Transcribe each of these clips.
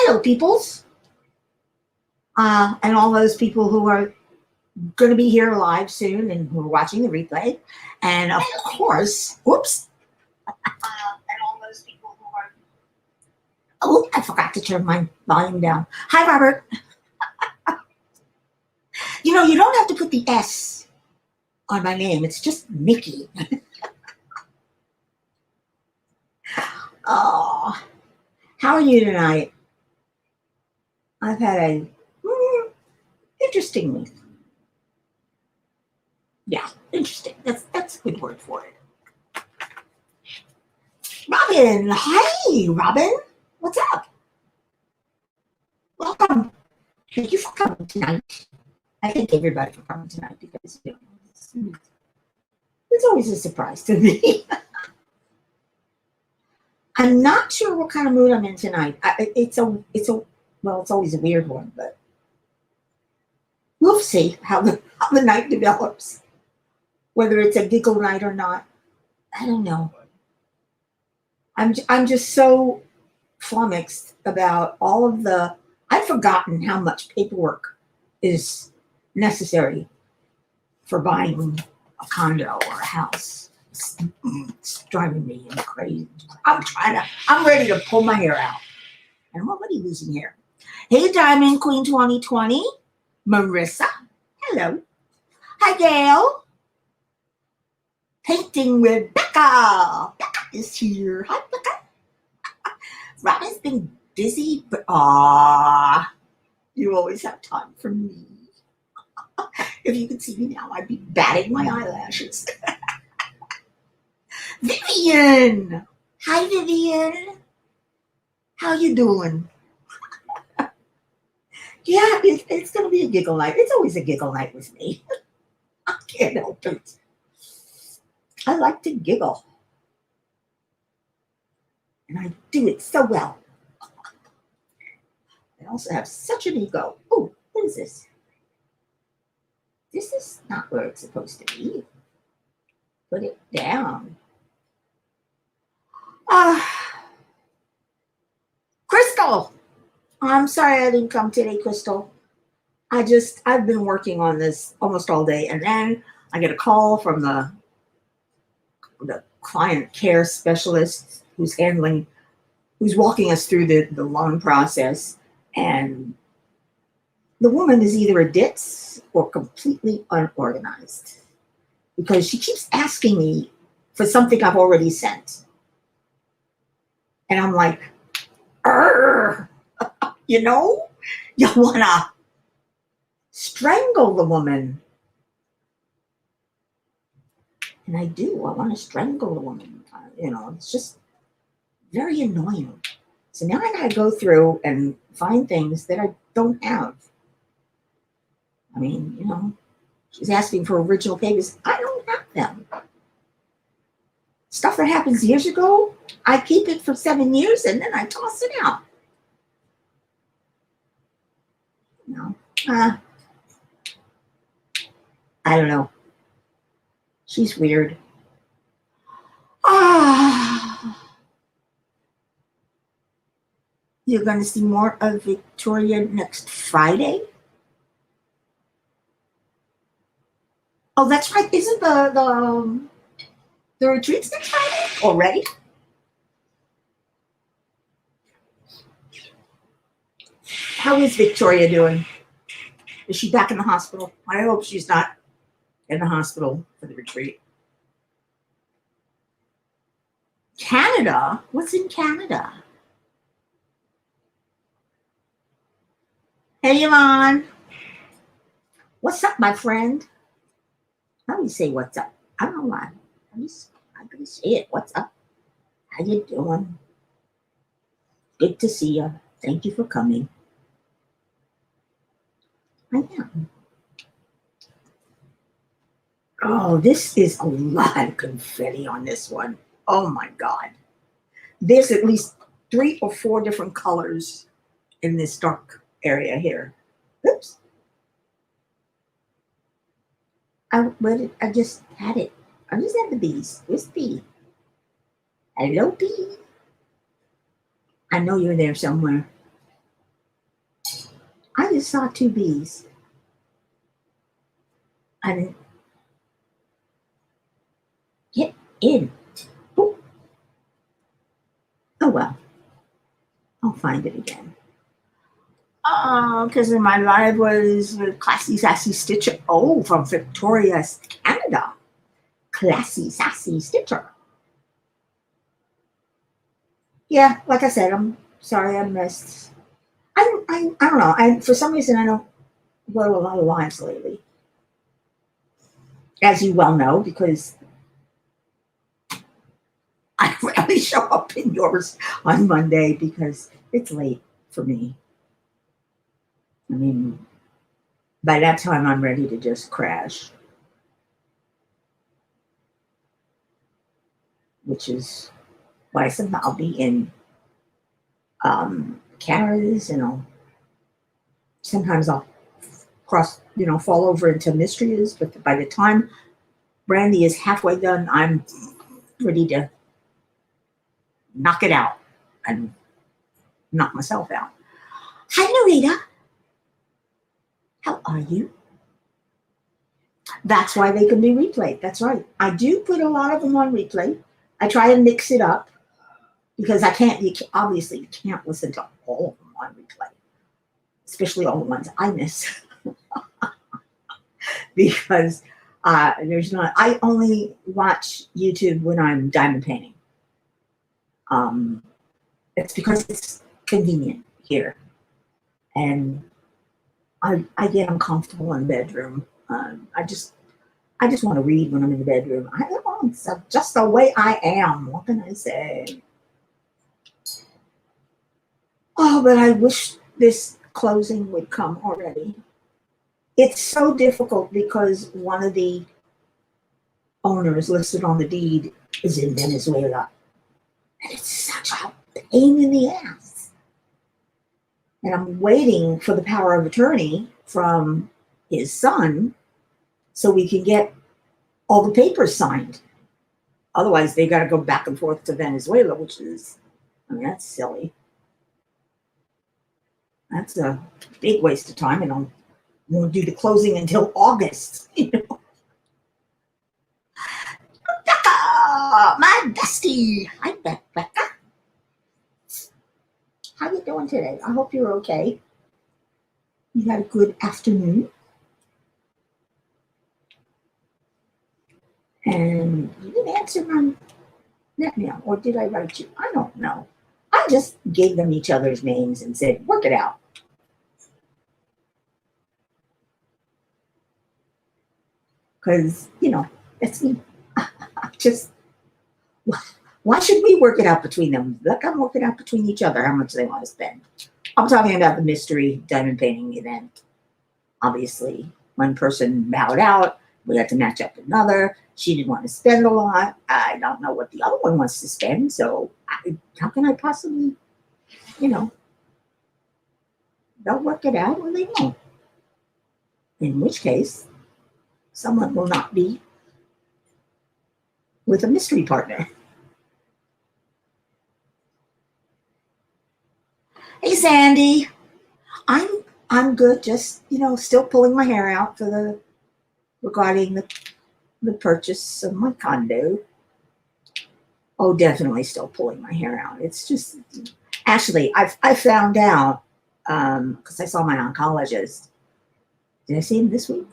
Hello, peoples, and all those people who are going to be here live soon and who are watching the replay. And of course, whoops. And all those people who are. Oh, I forgot to turn my volume down. Hi, Robert. You know, you don't have to put the S on my name. It's just Mickey. Oh, how are you tonight? I've had a interesting week. Yeah, interesting. That's a good word for it. Robin, hi, Robin. What's up? Welcome. Thank you for coming tonight. I thank everybody for coming tonight because it's always a surprise to me. I'm not sure what kind of mood I'm in tonight. It's always a weird one, but we'll see how the night develops. Whether it's a giggle night or not, I don't know. I'm just so flummoxed about all of the. I've forgotten how much paperwork is necessary for buying a condo or a house. It's driving me crazy. I'm ready to pull my hair out. And I'm already losing hair. Hey, Diamond Queen 2020. Marissa. Hello. Hi, Gail. Painting Rebecca. Becca is here. Hi, Becca. Robin's been busy, but you always have time for me. If you could see me now, I'd be batting my eyelashes. Vivian! Hi, Vivian. How you doing? Yeah, it's going to be a giggle night. It's always a giggle night with me. I can't help it. I like to giggle. And I do it so well. I also have such an ego. Oh, what is this? This is not where it's supposed to be. Put it down. Crystal! I'm sorry I didn't come today, Crystal. I've been working on this almost all day, and then I get a call from the client care specialist who's walking us through the loan process, and the woman is either a ditz or completely unorganized because she keeps asking me for something I've already sent. And I'm like, you know, you want to strangle the woman. And I do. I want to strangle the woman. It's just very annoying. So now I got to go through and find things that I don't have. I mean, she's asking for original papers. I don't have them. Stuff that happens years ago, I keep it for 7 years and then I toss it out. I don't know. She's weird. You're going to see more of Victoria next Friday? Oh, that's right. Isn't the retreat's next Friday already? How is Victoria doing? Is she back in the hospital? I hope she's not in the hospital for the retreat. Canada? What's in Canada? Hey, Yvonne. What's up, my friend? How do you say what's up? I don't know why. I'm going to say it. What's up? How you doing? Good to see you. Thank you for coming. I am. Oh, this is a lot of confetti on this one. Oh, my God. There's at least 3 or 4 different colors in this dark area here. Oops. I just had it. I just had the bees. Where's the bee? Hello, bee. I know you're there somewhere. just saw two bees. And get in. Oh, oh well, I'll find it again. Because my live was with Classy Sassy Stitcher. Oh, from Victoria, Canada. Classy Sassy Stitcher. Yeah, like I said, I'm sorry I missed. I don't know. For some reason I don't go to a lot of lives lately, as you well know, because I rarely show up in yours on Monday because it's late for me. I mean, by that time I'm ready to just crash, which is why somehow I'll be in Kara's, sometimes I'll fall over into mysteries, but by the time Brandy is halfway done, I'm ready to knock it out and knock myself out. Hi, Narita. How are you? That's why they can be replayed. That's right. I do put a lot of them on replay. I try and mix it up because obviously you can't listen to all of them on replay, especially all the ones I miss. Because I only watch YouTube when I'm diamond painting. It's because it's convenient here. And I get uncomfortable in the bedroom. I just want to read when I'm in the bedroom. It's just the way I am. What can I say? Oh, but I wish this closing would come already. It's so difficult because one of the owners listed on the deed is in Venezuela. And it's such a pain in the ass. And I'm waiting for the power of attorney from his son so we can get all the papers signed. Otherwise, they got to go back and forth to Venezuela, which is, that's silly. That's a big waste of time, and I won't do the closing until August. Becca, my bestie. Hi, Becca. How you doing today? I hope you're okay. You had a good afternoon. And you didn't answer my mail, or did I write you? I don't know. I just gave them each other's names and said, work it out. Because, that's me. Just, why should we work it out between them? Let them work it out between each other, how much they want to spend. I'm talking about the mystery diamond painting event. Obviously, one person bowed out. We had to match up another. She didn't want to spend a lot. I don't know what the other one wants to spend. So how can I possibly, they'll work it out or they won't. In which case, someone will not be with a mystery partner. Hey, Sandy. I'm good. Just, still pulling my hair out regarding the purchase of my condo. Oh, definitely still pulling my hair out. It's just, actually, I found out, because I saw my oncologist. Did I see him this week?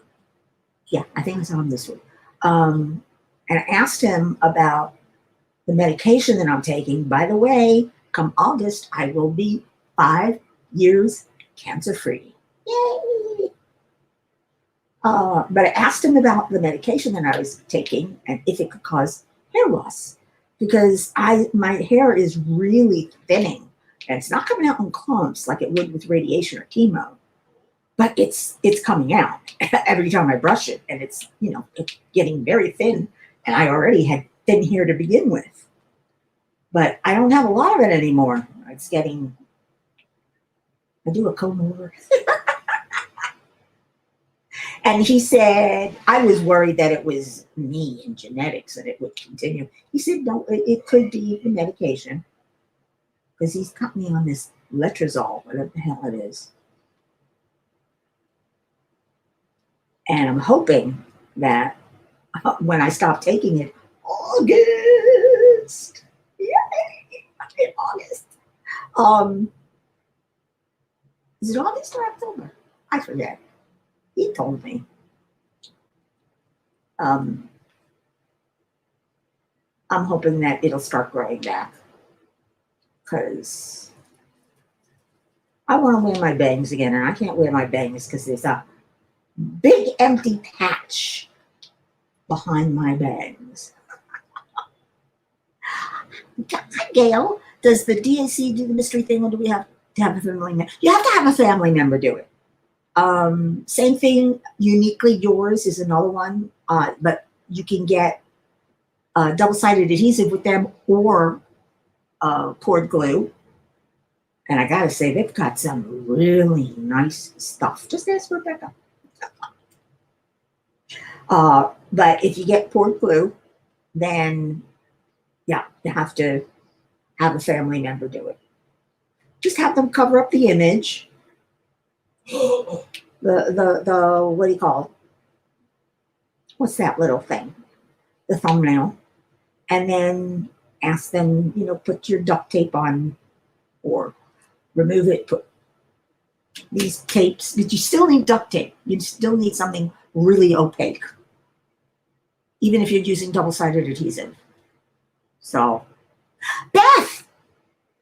Yeah, I think I saw him this week. And I asked him about the medication that I'm taking. By the way, come August, I will be 5 years cancer-free. Yay! But I asked him about the medication that I was taking and if it could cause hair loss, because my hair is really thinning and it's not coming out in clumps like it would with radiation or chemo, but it's coming out every time I brush it, and it's it's getting very thin, and I already had thin hair to begin with, but I don't have a lot of it anymore. It's getting. I do a comb over. And he said, I was worried that it was me and genetics and it would continue. He said, no, it could be the medication, because he's got me on this letrozole, whatever the hell it is. And I'm hoping that when I stop taking it, August, yay, in August. Um, is it August or October? I forget. He told me. Um, I'm hoping that it'll start growing back because I want to wear my bangs again, and I can't wear my bangs because there's a big empty patch behind my bangs. Hi, Gail. Does the DAC do the mystery thing, or do we have to have a family member? You have to have a family member do it. Same thing. Uniquely Yours is another one, but you can get double-sided adhesive with them or poured glue. And I gotta say, they've got some really nice stuff. Just ask Rebecca. But if you get poured glue, then yeah, you have to have a family member do it. Just have them cover up the image. The what do you call it? What's that little thing? The thumbnail. And then ask them, put your duct tape on or remove it, put these tapes. But you still need duct tape. You still need something really opaque, even if you're using double-sided adhesive. So, Beth!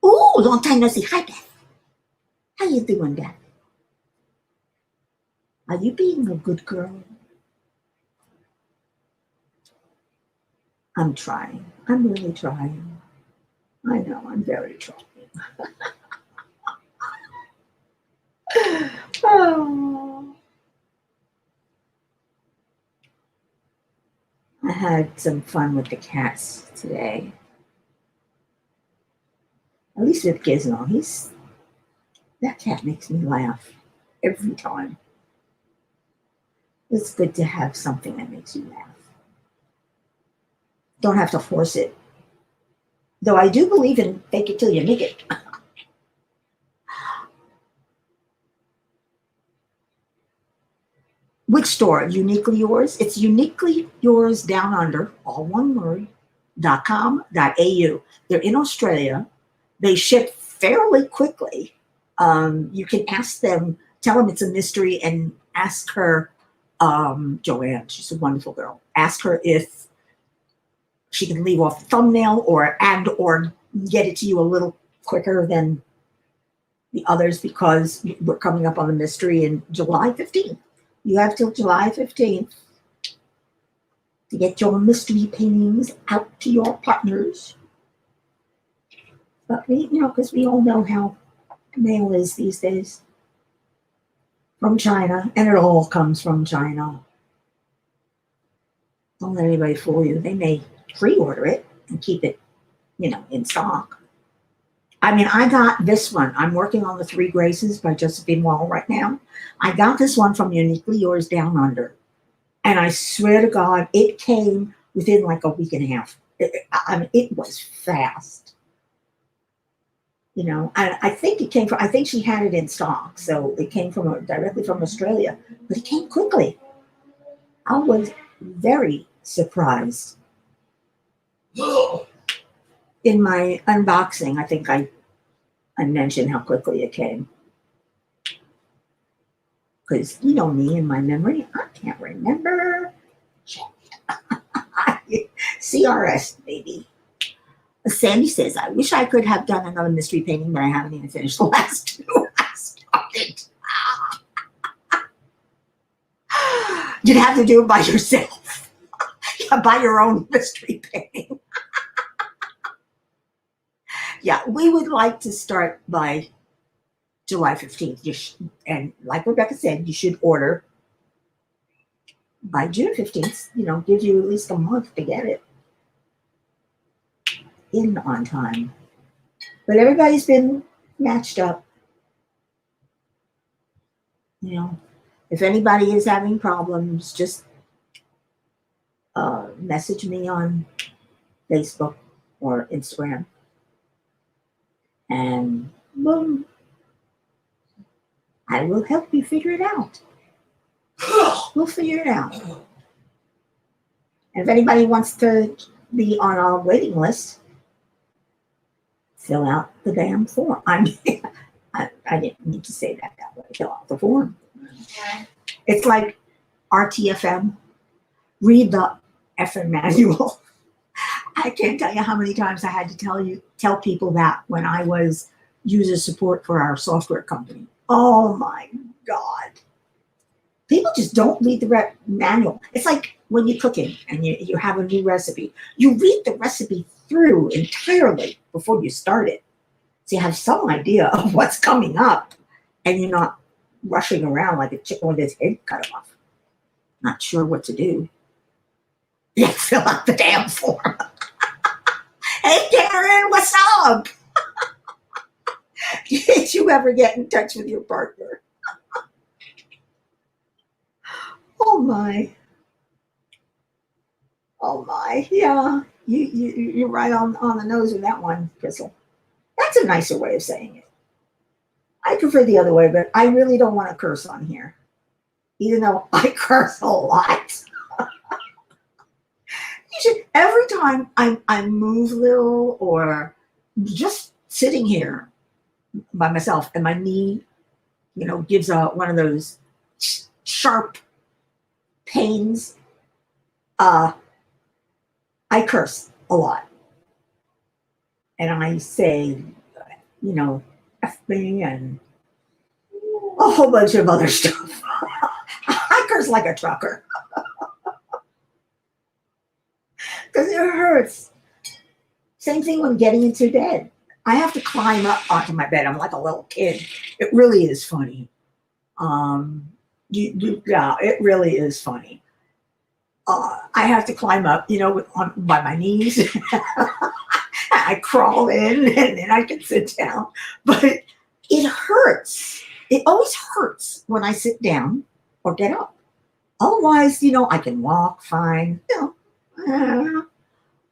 Ooh, long time no see. Hi, Beth. How you doing, Beth? Are you being a good girl? I'm trying. I'm really trying. I know, I'm very trying. Oh. I had some fun with the cats today. At least with Gizmo. That cat makes me laugh every time. It's good to have something that makes you laugh. Don't have to force it. Though I do believe in fake it till you make it. Which store? Uniquely Yours? It's Uniquely Yours Down Under, all one word, .com.au. They're in Australia. They ship fairly quickly. You can ask them, tell them it's a mystery, and ask her, Joanne, she's a wonderful girl. Ask her if she can leave off the thumbnail or get it to you a little quicker than the others because we're coming up on the mystery in July 15th. You have till July 15th to get your mystery paintings out to your partners. But because we all know how mail is these days. From China, and it all comes from China. Don't let anybody fool you. They may pre-order it and keep it, in stock. I mean, I got this one. I'm working on the Three Graces by Josephine Wall right now. I got this one from Uniquely Yours Down Under. And I swear to God, it came within like a week and a half. It was fast. I think I think she had it in stock. So it came directly from Australia, but it came quickly. I was very surprised. In my unboxing, I think I mentioned how quickly it came. Because me and my memory, I can't remember. CRS, baby. Sandy says, I wish I could have done another mystery painting, but I haven't even finished the last two I started. You'd have to do it by yourself. By your own mystery painting. Yeah, we would like to start by July 15th. And like Rebecca said, you should order by June 15th. Gives you at least a month to get it in on time. But everybody's been matched up. If anybody is having problems, just message me on Facebook or Instagram. And boom, I will help you figure it out. We'll figure it out. And if anybody wants to be on a waiting list, fill out the damn form. I mean, I didn't need to say that way. Fill out the form. Okay. It's like RTFM. Read the effing manual. I can't tell you how many times I had to tell people that when I was user support for our software company. Oh my God. People just don't read the manual. It's like when you're cooking and you have a new recipe. You read the recipe through entirely before you start it. So you have some idea of what's coming up and you're not rushing around like a chicken with its head cut off. Not sure what to do. Yeah, fill out the damn form. Hey, Karen, what's up? Did you ever get in touch with your partner? Oh my. Oh my. Yeah, you're right on the nose with that one, Crystal. That's a nicer way of saying it. I prefer the other way, but I really don't want to curse on here, even though I curse a lot. Every time I move a little or just sitting here by myself and my knee, gives one of those sharp pains, I curse a lot. And I say, F me and a whole bunch of other stuff. I curse like a trucker. Because it hurts. Same thing when getting into bed. I have to climb up onto my bed. I'm like a little kid. It really is funny. Yeah, it really is funny. I have to climb up, by my knees. I crawl in and then I can sit down. But it hurts. It always hurts when I sit down or get up. Otherwise, I can walk fine.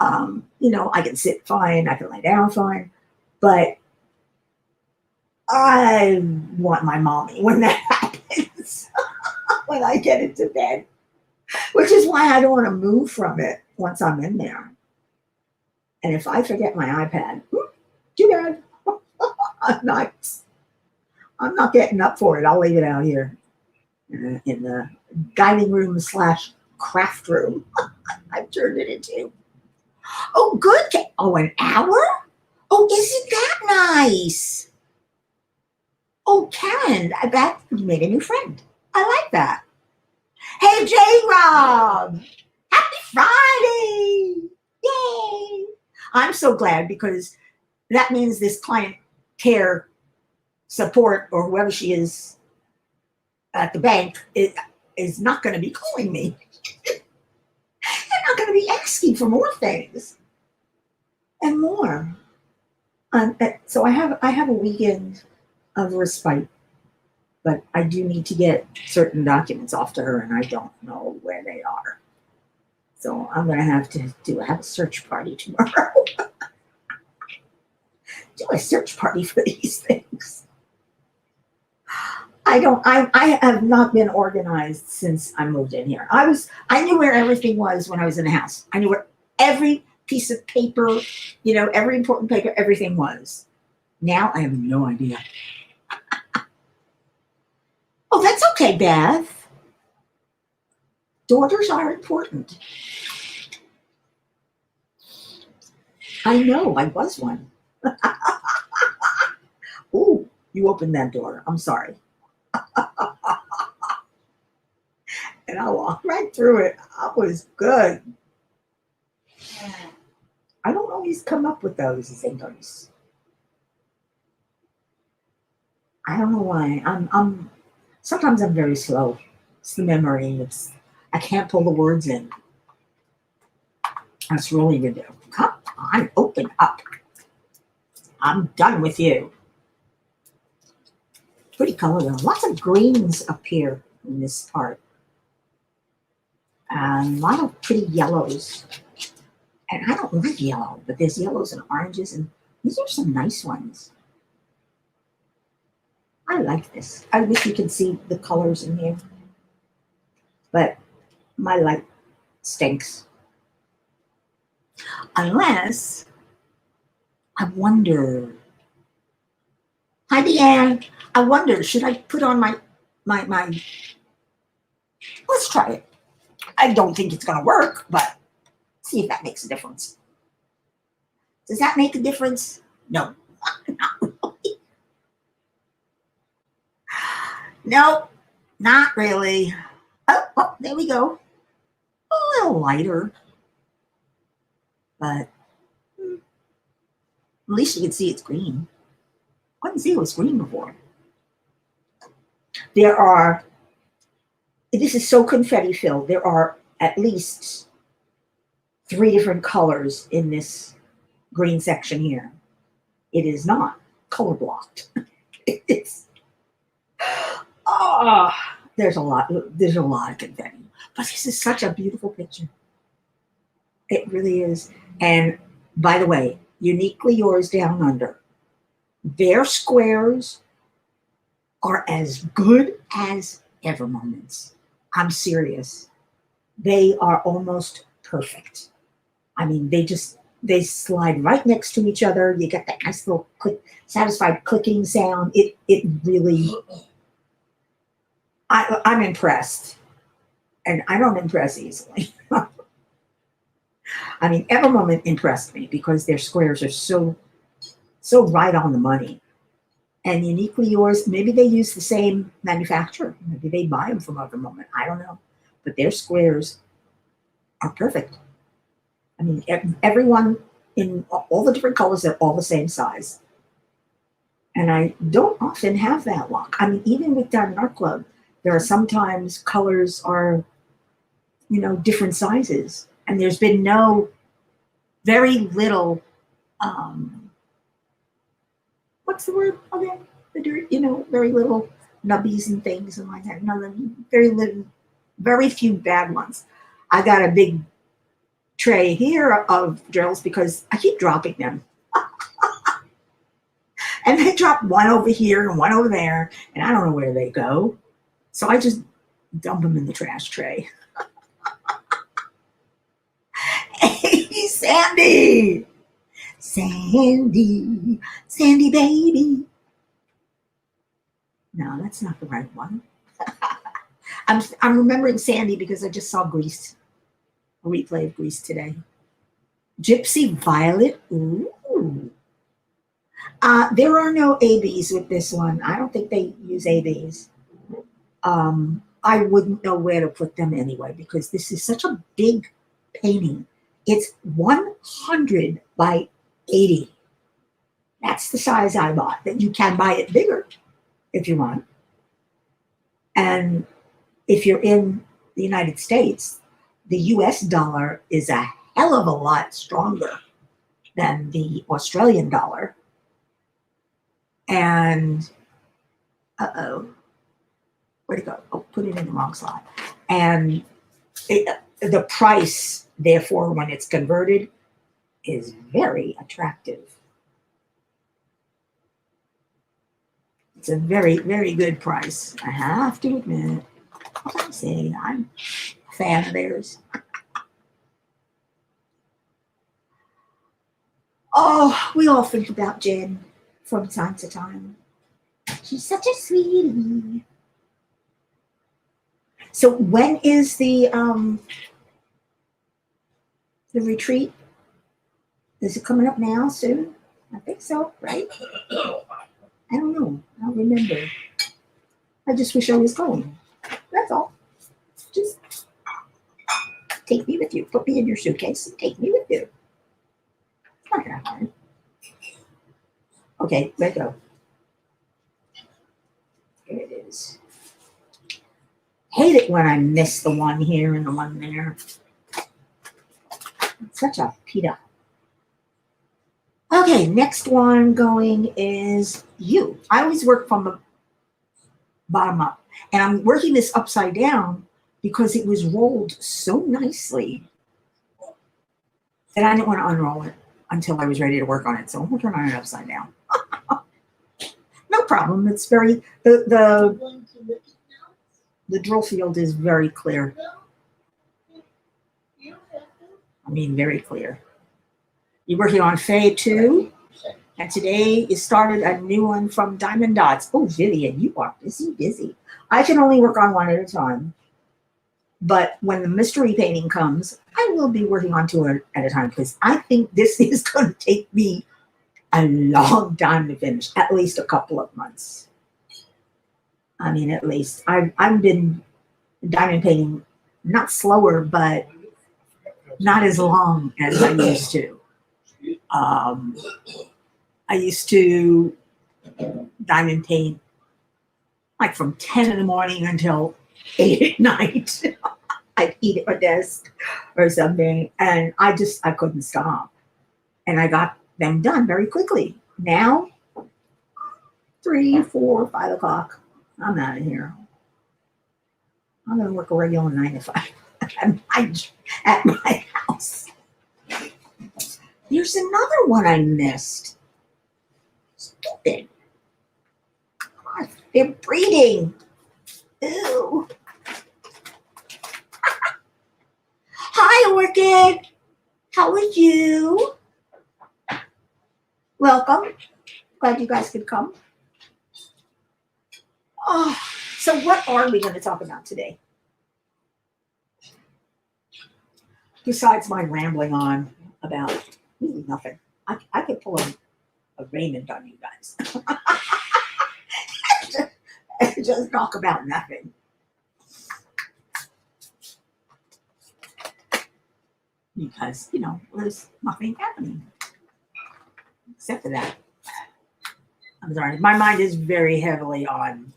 I can sit fine. I can lay down fine. But I want my mommy when that happens. When I get into bed. Which is why I don't want to move from it once I'm in there. And if I forget my iPad, too bad. I'm not getting up for it. I'll leave it out here in the dining room / craft room. I've turned it into. Oh, good. Oh, an hour? Oh, isn't that nice? Oh, Karen, I bet you made a new friend. I like that. Hey, J-Rob. Happy Friday. Yay. I'm so glad because that means this client care support or whoever she is at the bank is not going to be calling me. They're not going to be asking for more things and more. So I have a weekend of respite, but I do need to get certain documents off to her, and I don't know where they are. So I'm going to have to have a search party tomorrow. Do a search party for these things. I have not been organized since I moved in here. I knew where everything was when I was in the house. I knew where every piece of paper, every important paper, everything was. Now I have no idea. Oh, that's okay, Beth. Daughters are important. I know, I was one. Ooh, you opened that door. I'm sorry. And I walked right through it. I was good. I don't always come up with those things. I don't know why. Sometimes I'm very slow. It's the memory. I can't pull the words in. That's really good. Come on, open up. I'm done with you. Pretty color though. Lots of greens up here in this part. And a lot of pretty yellows. And I don't like yellow, but there's yellows and oranges, and these are some nice ones. I like this. I wish you could see the colors in here. but my light stinks. Unless, I wonder, hi Deanne, I wonder, should I put on my, let's try it. I don't think it's gonna work, but see if that makes a difference. Does that make a difference? No, not really. No, not really. Oh, there we go. A little lighter, but at least you can see it's green. I couldn't see it was green before. There are, this is so confetti filled. There are at least 3 different colors in this green section here. It is not color blocked. It's, oh, there's a lot of confetti. But this is such a beautiful picture. It really is. And by the way, Uniquely Yours Down Under, their squares are as good as Ever Moments. I'm serious. They are almost perfect. I mean, they slide right next to each other. You get that nice little satisfied clicking sound. It really, I'm impressed. And I don't impress easily. I mean, Ever Moment impressed me because their squares are so right on the money. And Uniquely Yours, maybe they use the same manufacturer. Maybe they buy them from Ever Moment. I don't know. But their squares are perfect. I mean, everyone in all the different colors, they're all the same size. And I don't often have that luck. I mean, even with Diamond Art Club, there are sometimes colors are, different sizes. And there's been very little, what's the word? Okay, very little nubbies and things and like that. Very few bad ones. I got a big tray here of drills because I keep dropping them. And they drop one over here and one over there, and I don't know where they go. So I just dump them in the trash tray. Hey, Sandy! Sandy baby. No, that's not the right one. I'm remembering Sandy because I just saw Grease, a replay of Grease today. Gypsy Violet. Ooh. There are no ABs with this one. I don't think they use ABs. I wouldn't know where to put them anyway because this is such a big painting. It's 100 by 80. That's the size I bought. That you can buy it bigger if you want. And if you're in the United States, the US dollar is a hell of a lot stronger than the Australian dollar. And, where'd it go? Oh, put it in the wrong slot. And the price, therefore, when it's converted, is very attractive. It's a very, very good price. I have to admit. What can I say? I'm a fan of theirs. Oh, we all think about Jen from time to time. She's such a sweetie. So when is the retreat? Is it coming up now soon? I think so, right? I don't know. I don't remember. I just wish I was going. That's all. Just take me with you. Put me in your suitcase and take me with you. It's not that hard. Okay, let go. Here it is. Hate it when I miss the one here and the one there. It's such a pita. Okay, next one going is you. I always work from the bottom up. And I'm working this upside down because it was rolled so nicely that I didn't want to unroll it until I was ready to work on it. So I'm going to turn on it upside down. No problem. It's very, The drill field is very clear. I mean, very clear. You're working on Fade 2, and today you started a new one from Diamond Dots. Oh, Vivian, you are busy, busy. I can only work on one at a time. But when the mystery painting comes, I will be working on two at a time because I think this is going to take me a long time to finish, at least a couple of months. I mean, at least I've been diamond painting not slower, but not as long as I used to. Um, I used to diamond paint like from 10 in the morning until 8 at night. I'd eat at my desk or something, and I couldn't stop. And I got them done very quickly. Now, 3, 4, 5 o'clock, I'm out of here. I'm going to work a regular 9 to 5 at my house. There's another one I missed. Stupid. God, they're breeding. Ew. Hi, Orchid. How are you? Welcome. Glad you guys could come. Oh, so what are we going to talk about today? Besides my rambling on about really nothing. I could pull a Raymond on you guys. Just talk about nothing. Because, there's nothing happening. Except for that. I'm sorry. My mind is very heavily on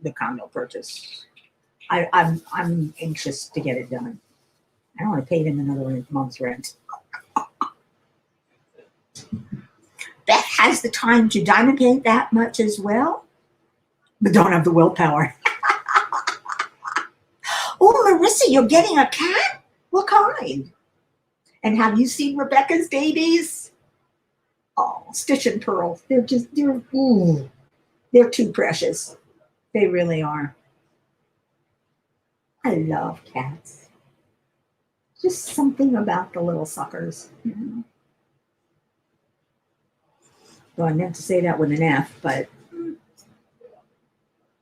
the condo purchase. I'm anxious to get it done. I don't want to pay them another month's rent. Beth has the time to diamond paint that much as well, but don't have the willpower. Oh, Marissa, you're getting a cat? What kind? And have you seen Rebecca's babies? Oh, Stitch and Pearl. They're too precious. They really are. I love cats. Just something about the little suckers. Well, I meant to say that with an F, but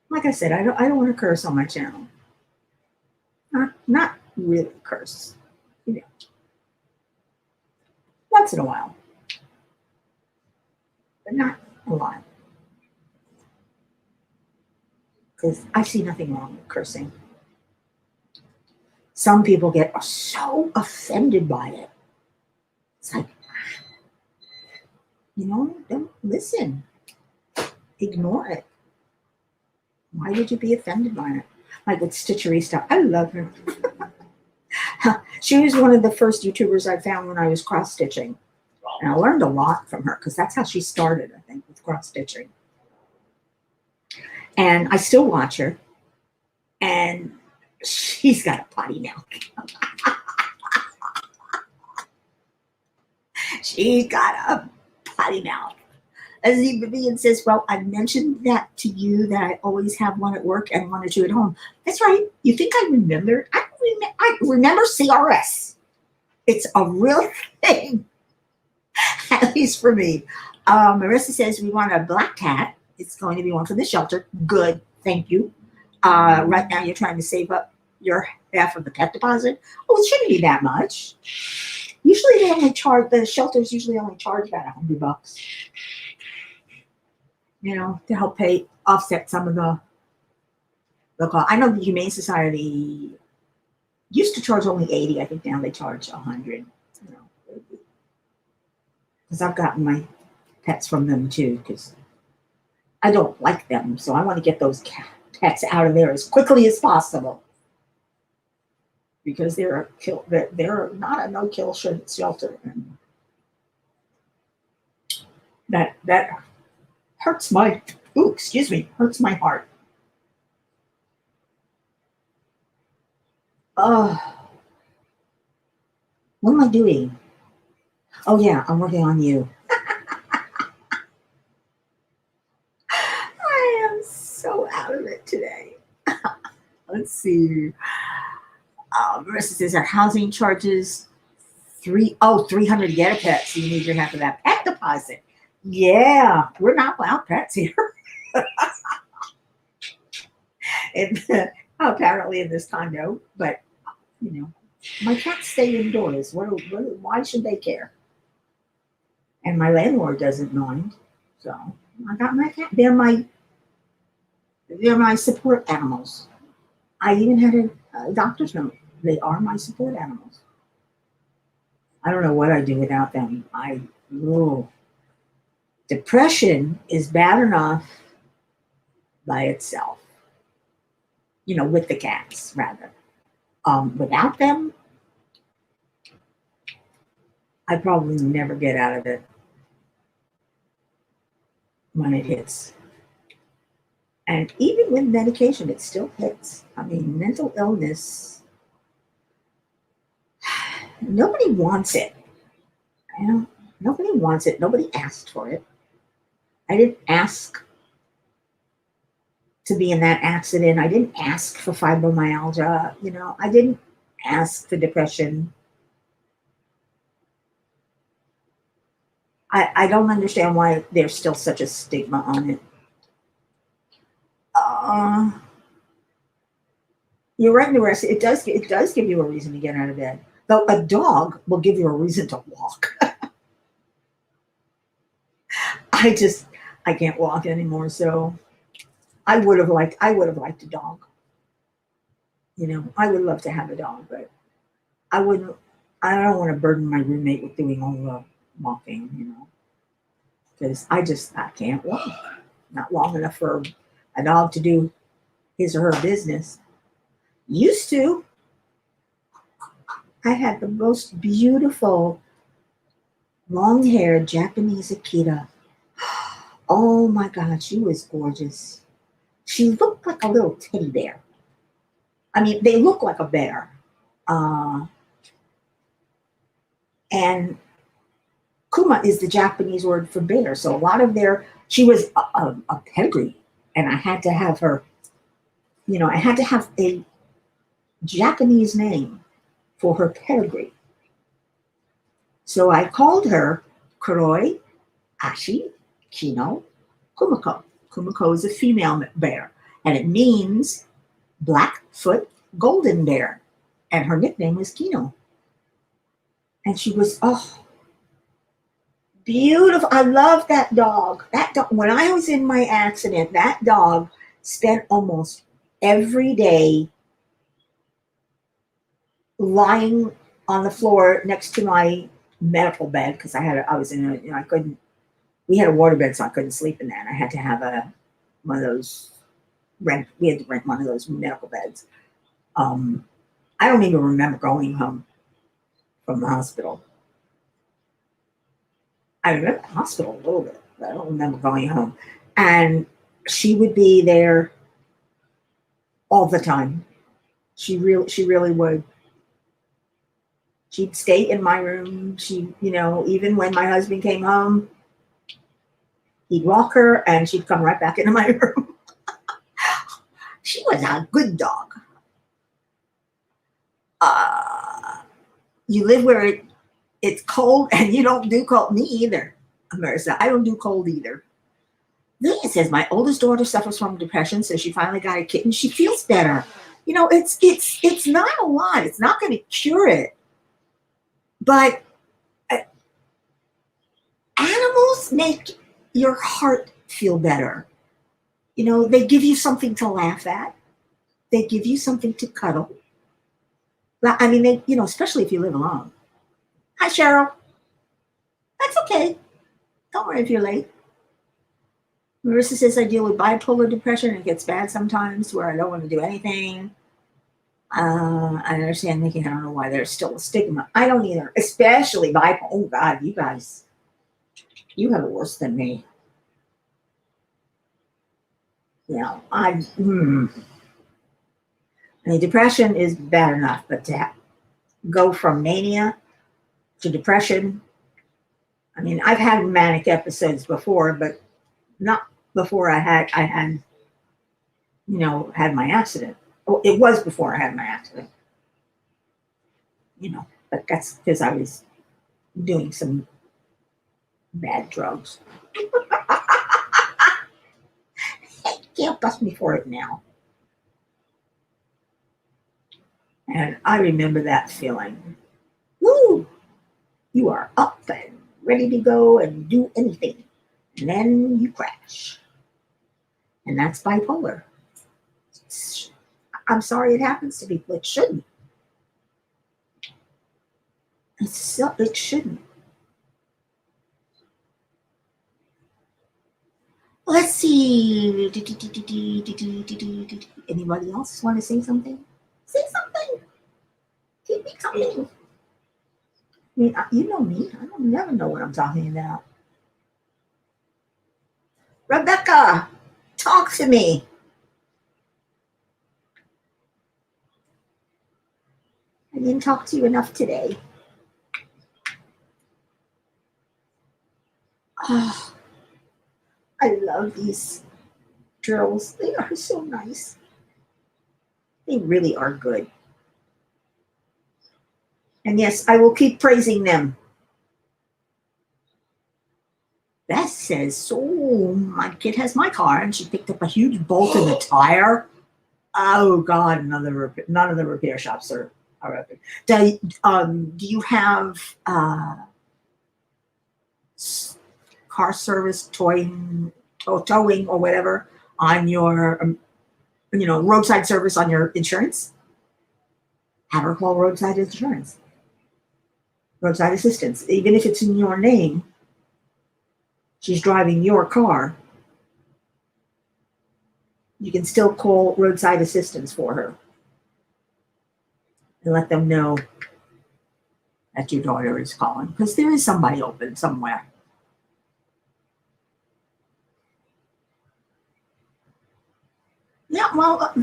like I said, I don't want to curse on my channel. Not really curse. Once in a while. But not a lot. Because I see nothing wrong with cursing. Some people get so offended by it. It's like, don't listen. Ignore it. Why would you be offended by it? Like with Stitchery stuff. I love her. She was one of the first YouTubers I found when I was cross-stitching. And I learned a lot from her because that's how she started, I think, with cross-stitching. And I still watch her. And she's got a potty mouth. She's got a potty mouth. As Vivian says, well, I mentioned that to you that I always have one at work and one or two at home. That's right. You think I remember? I remember CRS. It's a real thing, at least for me. Marissa says we want a black cat. It's going to be one for the shelter. Good. Thank you. Right now you're trying to save up your half of the pet deposit. Oh, it shouldn't be that much. Usually the shelters usually only charge about $100. To help offset some of the cost. I know the Humane Society used to charge only $80. I think now they charge $100. Because I've gotten my pets from them too. Because I don't like them, so I want to get those pets out of there as quickly as possible. Because they're not a no-kill shelter. And that hurts hurts my heart. What am I doing? Oh yeah, I'm working on you. I am so out of it today. Let's see. Marissa says our housing charges 300 to get a pet, so you need your half of that pet deposit. Yeah, we're not allowed pets here. And apparently in this condo, but you know, my cats stay indoors. Why should they care? And my landlord doesn't mind. So I got my cat. They're my support animals. I even had a doctor's note. They are my support animals. I don't know what I'd do without them. Oh, depression is bad enough by itself. With the cats rather. Without them, I probably never get out of it when it hits. And even with medication, it still hits. I mean, mental illness, nobody wants it. Nobody wants it. Nobody asked for it. I didn't ask to be in that accident. I didn't ask for fibromyalgia. I didn't ask for depression. I don't understand why there's still such a stigma on it. You're right, Narissa. It does give you a reason to get out of bed. Though a dog will give you a reason to walk. I can't walk anymore, so I would have liked a dog. I would love to have a dog, but I wouldn't I don't want to burden my roommate with doing all the walking, because I can't walk. Not long enough for a dog to do his or her business. Used to. I had the most beautiful long haired Japanese Akita. Oh my God, she was gorgeous. She looked like a little teddy bear. I mean, they look like a bear. Uh, and Kuma is the Japanese word for bear. So a lot of she was a pedigree. And I had to have her, I had to have a Japanese name for her pedigree. So I called her Kuroi Ashi Kino Kumiko. Kumiko is a female bear, and it means Blackfoot Golden Bear. And her nickname was Kino. And she was, beautiful. I love that dog. That dog. When I was in my accident, that dog spent almost every day lying on the floor next to my medical bed because I was in I couldn't. We had a waterbed, so I couldn't sleep in that. I had to have one of those We had to rent one of those medical beds. I don't even remember going home from the hospital. I remember the hospital a little bit, but I don't remember going home. And she would be there all the time. She really would. She'd stay in my room. Even when my husband came home, he'd walk her and she'd come right back into my room. She was a good dog. You live where it's cold and you don't do cold. Me either, Marissa. I don't do cold either. It says my oldest daughter suffers from depression, so she finally got a kitten. She feels better. It's not a lot. It's not going to cure it. But animals make your heart feel better. They give you something to laugh at. They give you something to cuddle. I mean, especially if you live alone. Hi, Cheryl. That's okay. Don't worry if you're late. Marissa says I deal with bipolar depression. It gets bad sometimes where I don't want to do anything. I understand thinking, I don't know why there's still a stigma. I don't either, especially bipolar. Oh God, you guys, you have it worse than me. I mean, depression is bad enough, but to go from mania to depression, I mean, I've had manic episodes before, but not before I had had my accident. Oh, it was before I had my accident, but that's because I was doing some bad drugs. Can't bust me for it now. And I remember that feeling. Woo! You are up and ready to go and do anything. And then you crash. And that's bipolar. I'm sorry it happens to people. It shouldn't. It shouldn't. Let's see. Anybody else want to say something? Say something. Keep me coming. I mean, you know me. I don't never know what I'm talking about. Rebecca, talk to me. I didn't talk to you enough today. Oh, I love these girls. They are so nice. They really are good. And yes, I will keep praising them. Beth says, so my kid has my car and she picked up a huge bolt in the tire. Oh God, none of the repair shops are open. Do you have car service, towing or whatever on your, roadside service on your insurance? Have her call roadside insurance, roadside assistance. Even if it's in your name, she's driving your car. You can still call roadside assistance for her and let them know that your daughter is calling, because there is somebody open somewhere. Yeah, well,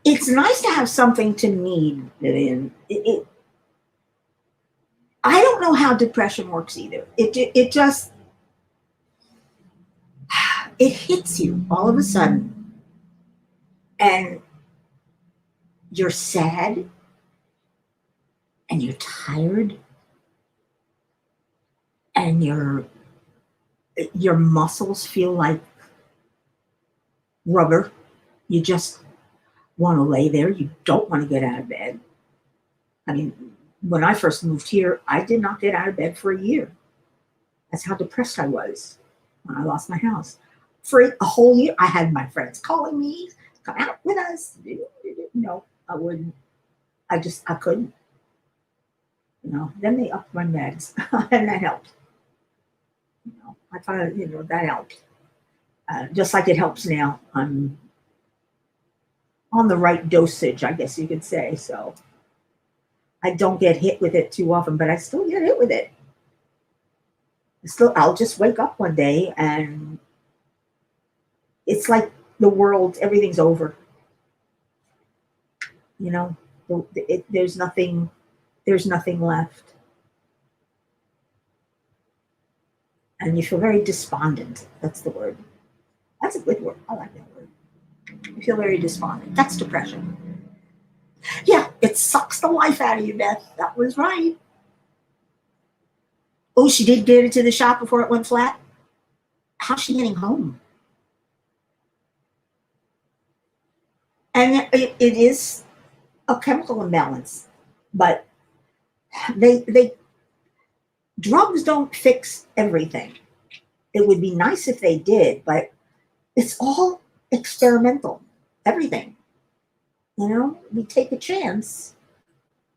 it's nice to have something to need, Vivian. I don't know how depression works either. It just it hits you all of a sudden, and you're sad, and you're tired, and your muscles feel like rubber. You just want to lay there. You don't want to get out of bed. I mean, when I first moved here, I did not get out of bed for a year. That's how depressed I was when I lost my house. For a whole year, I had my friends calling me, come out with us. No, I wouldn't. I couldn't. Then they upped my meds, and that helped. I found, that helped. Just like it helps now. I'm on the right dosage, I guess you could say. So I don't get hit with it too often, but I still get hit with it. I'll just wake up one day and it's like the world, everything's over. There's nothing left. And you feel very despondent. That's the word. That's a good word. I like that word. You feel very despondent. That's depression. Yeah, it sucks the life out of you, Beth. That was right. Oh, she did get into the shop before it went flat? How's she getting home? And it is a chemical imbalance, but they drugs don't fix everything. It would be nice if they did, but it's all experimental. Everything. We take a chance.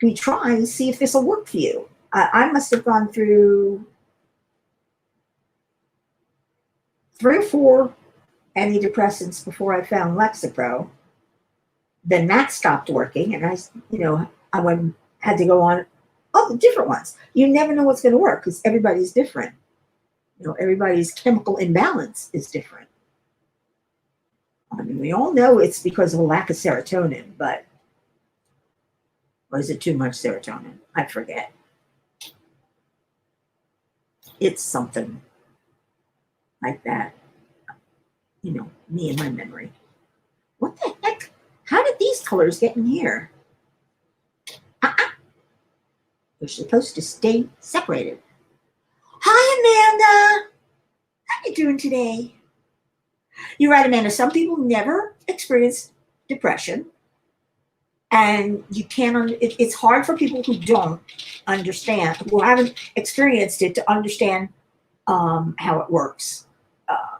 We try, see if this will work for you. I must have gone through 3 or 4 antidepressants before I found Lexapro. Then that stopped working, and I had to go on all the different ones. You never know what's going to work because everybody's different. Everybody's chemical imbalance is different. I mean, we all know it's because of a lack of serotonin, but or is it too much serotonin? I forget. It's something like that. Me and my memory. What the heck? How did did these colors get in here? Uh-uh. They're supposed to stay separated. Hi, Amanda. How you doing today? You're right, Amanda. Some people never experience depression, and you can't. It's hard for people who don't understand, who haven't experienced it, to understand how it works. Um,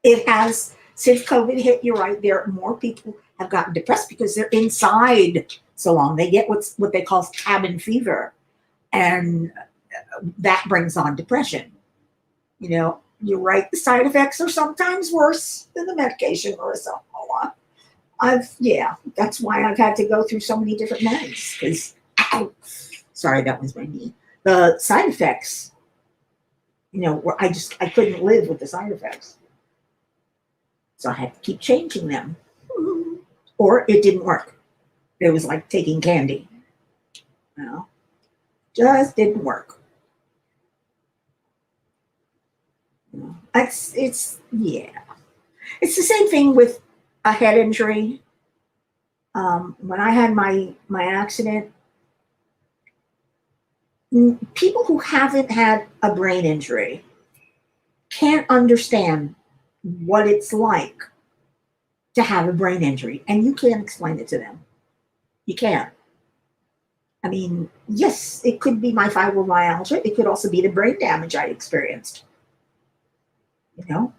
it has, since COVID hit. You're right. There, more people have gotten depressed because they're inside so long. They get what they call cabin fever, and that brings on depression. You know, you're right. The side effects are sometimes worse than the medication, Marissa. Yeah, that's why I've had to go through so many different meds. Because, sorry, that was my knee. The side effects, where I couldn't live with the side effects, so I had to keep changing them, or it didn't work. It was like taking candy, just didn't work. Yeah. It's the same thing with a head injury. When I had my accident, people who haven't had a brain injury can't understand what it's like to have a brain injury, and you can't explain it to them. You can't. I mean, yes, it could be my fibromyalgia. It could also be the brain damage I experienced.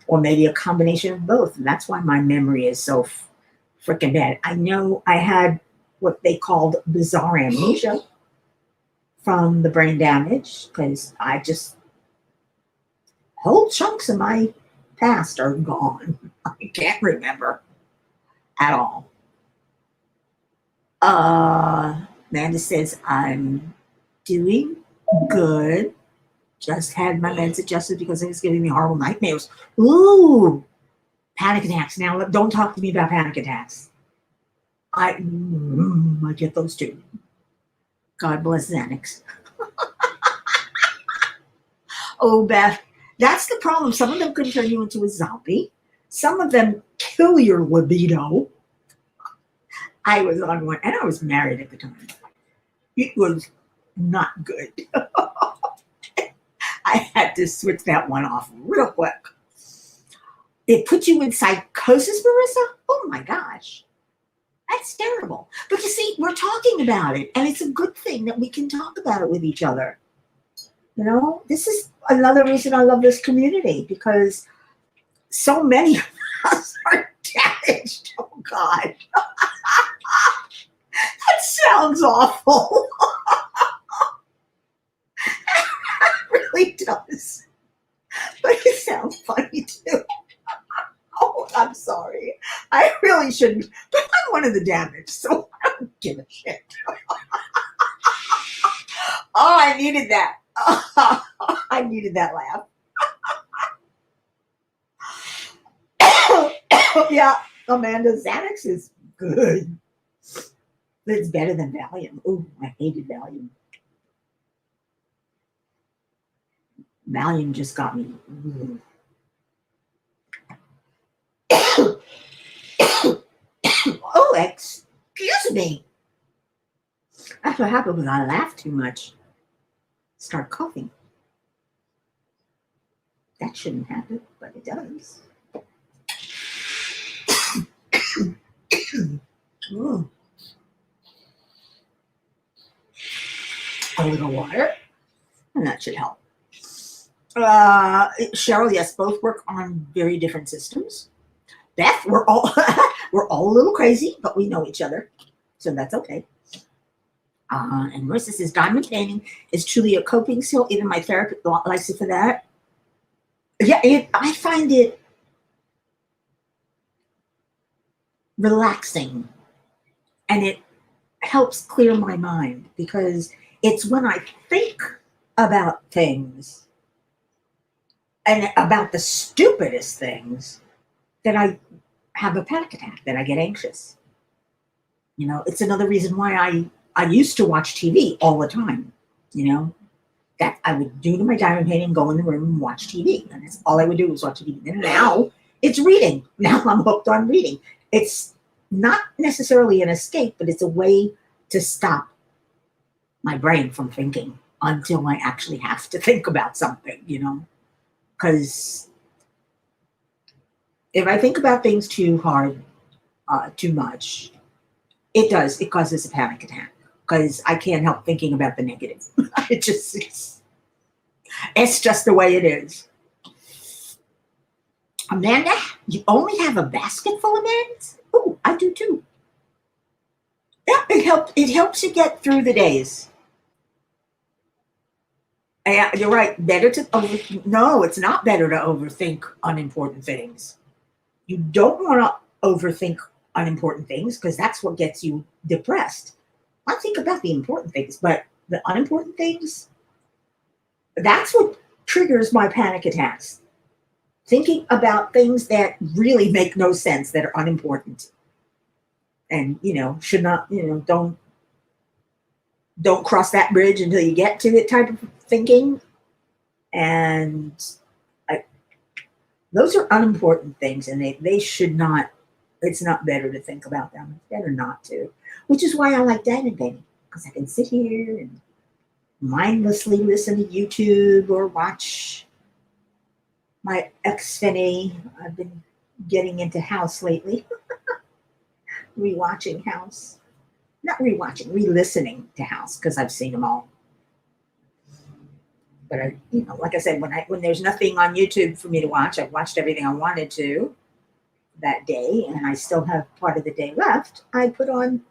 Or maybe a combination of both. And that's why my memory is so freaking bad. I know I had what they called bizarre amnesia from the brain damage, because whole chunks of my past are gone. I can't remember at all. Amanda says, I'm doing good. Just had my meds adjusted because it was giving me horrible nightmares. Ooh, panic attacks. Now, don't talk to me about panic attacks. I get those too. God bless Xanax. Oh, Beth, that's the problem. Some of them can turn you into a zombie. Some of them kill your libido. I was on one, and I was married at the time. It was not good. I had to switch that one off real quick. It put you in psychosis, Marissa? Oh my gosh. That's terrible. But you see, we're talking about it, and it's a good thing that we can talk about it with each other. This is another reason I love this community, because so many of us are damaged. Oh God. That sounds awful. It does, but it sounds funny too. Oh, I'm sorry. I really shouldn't, but I'm one of the damaged, so I don't give a shit. Oh, I needed that. I needed that laugh. Yeah, Amanda, Xanax is good. It's better than Valium. Oh, I hated Valium. Valium just got me. Oh, excuse me. That's what happened when I laugh too much. Start coughing. That shouldn't happen, but it does. A little water, and that should help. Cheryl, yes, both work on very different systems. Beth, we're all we're all a little crazy, but we know each other, so that's okay. And Marissa says, diamond painting is truly a coping skill. Even my therapist likes it for that. Yeah, I find it relaxing, and it helps clear my mind, because it's when I think about things, and about the stupidest things, that I have a panic attack, that I get anxious. It's another reason why I used to watch TV all the time. That I would do to my diamond painting, go in the room and watch TV. And that's all I would do was watch TV. And now it's reading. Now I'm hooked on reading. It's not necessarily an escape, but it's a way to stop my brain from thinking until I actually have to think about something, because if I think about things too hard, too much, it causes a panic attack because I can't help thinking about the negative. It's just the way it is. Amanda, you only have a basket full of mayonnaise? Oh, I do too. Yeah, it helps you get through the days. Yeah, you're right. Better to over. No, it's not better to overthink unimportant things. You don't want to overthink unimportant things because that's what gets you depressed. I think about the important things, but the unimportant things, that's what triggers my panic attacks. Thinking about things that really make no sense, that are unimportant, and should not, don't cross that bridge until you get to it type of thinking. And I, those are unimportant things, and they should not. It's not better to think about them. It's better not to. Which is why I like diamond painting, because I can sit here and mindlessly listen to YouTube or watch my Xfinity. I've been getting into House lately, rewatching House. Not rewatching, re-listening to House because I've seen them all. But like I said, when there's nothing on YouTube for me to watch, I've watched everything I wanted to that day, and I still have part of the day left. I put on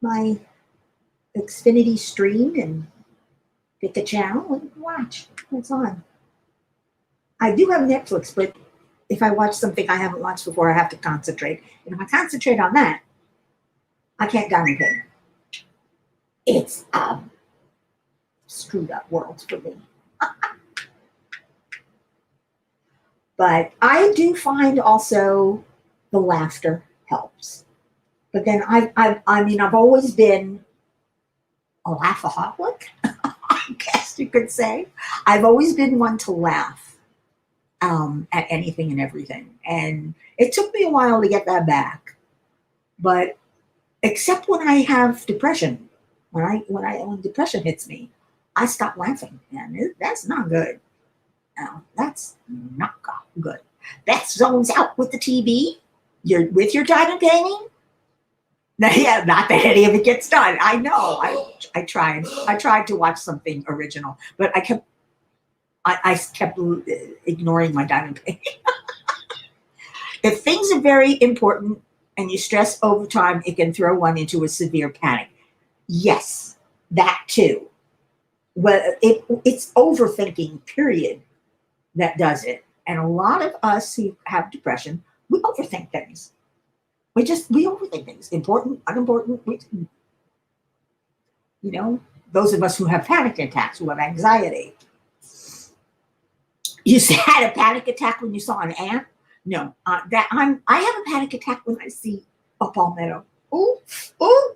my Xfinity stream and pick a channel and watch what's on. I do have Netflix, but if I watch something I haven't watched before, I have to concentrate. And if I concentrate on that, I can't diamond paint. It's a screwed up world for me. But I do find also the laughter helps. But then I've always been a laughaholic, I guess you could say. I've always been one to laugh at anything and everything. And it took me a while to get that back. But except when I have depression, when depression hits me, I stop laughing, and that's not good. No, that's not good. That zones out with the TV. You're with your diamond painting. No, yeah, not that any of it gets done. I know. I tried. I tried to watch something original, but I kept ignoring my diamond painting. If things are very important and you stress over time, it can throw one into a severe panic. Yes, that too. Well, it's overthinking, period, that does it. And a lot of us who have depression, we overthink things. We overthink things. Important, unimportant. Those of us who have panic attacks, who have anxiety. You had a panic attack when you saw an ant? No, I have a panic attack when I see a palmetto. Oh, oh!